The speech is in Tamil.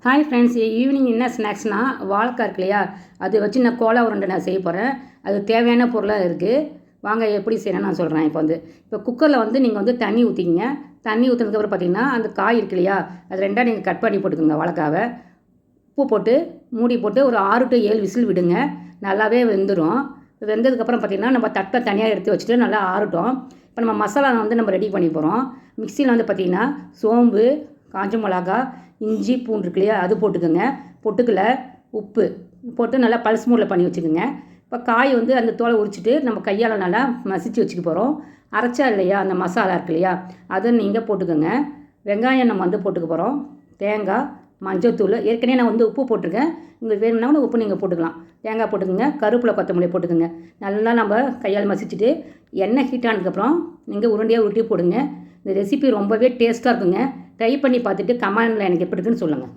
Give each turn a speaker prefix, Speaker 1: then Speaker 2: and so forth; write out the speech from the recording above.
Speaker 1: ஹாய் ஃப்ரெண்ட்ஸ், ஈவினிங் என்ன ஸ்நாக்ஸ்னால் வாழைக்காய் இருக்கு இல்லையா, அது வச்சு நான் கோலா உருண்டை நான் செய்ய போகிறேன். அது தேவையான பொருளாக இருக்குது. வாங்க எப்படி செய்யணும்னு நான் சொல்கிறேன். இப்போ குக்கரில் நீங்கள் தண்ணி ஊற்றிக்கிங்க. தண்ணி ஊற்றினதுக்கப்புறம் பார்த்தீங்கன்னா அந்த காய் இருக்கு இல்லையா, அது ரெண்டாக நீங்கள் கட் பண்ணி போட்டுக்கோங்க. வாழைக்காவை உப்பு போட்டு மூடி போட்டு ஒரு 6 to 7 விசில் விடுங்க. நல்லாவே வெந்துடும். வெந்ததுக்கப்புறம் பார்த்திங்கன்னா நம்ம தட்டை தனியாக எடுத்து வச்சுட்டு நல்லா ஆறட்டும். இப்போ நம்ம மசாலா நம்ம ரெடி பண்ணி போகிறோம். மிக்சியில் பார்த்திங்கன்னா சோம்பு, காஞ்ச மிளகா, இஞ்சி, பூண்டு இருக்கு இல்லையா, அது போட்டுக்கோங்க. பொட்டுக்கலை, உப்பு போட்டு நல்லா பல்ஸ் மூடில் பண்ணி வச்சுக்கோங்க. இப்போ காய் அந்த தோலை உரிச்சிட்டு நம்ம கையால் நல்லா மசிச்சு வச்சுக்க போகிறோம். அரைச்சா இல்லையா அந்த மசாலா இருக்கு இல்லையா, அதை நீங்கள் போட்டுக்கோங்க. வெங்காயம் நம்ம போட்டுக்க போகிறோம். தேங்காய், மஞ்சள்தூள், ஏற்கனவே நான் உப்பு போட்டிருக்கேன். உங்களுக்கு வேணும்னா உப்பு நீங்கள் போட்டுக்கலாம். தேங்காய் போட்டுக்கோங்க. கருவேப்பிலை, கொத்தமல்லி போட்டுக்கோங்க. நல்லா நம்ம கையால் மசிச்சுட்டு எண்ணெய் ஹீட் ஆனதுக்கப்புறம் நீங்கள் உருண்டையாக உருட்டி போடுங்க. இந்த ரெசிபி ரொம்பவே டேஸ்ட்டாக இருக்குங்க. ட்ரை பண்ணி பார்த்துட்டு கமெண்டில் எனக்கு எப்படி இருக்குன்னு சொல்லுங்கள்.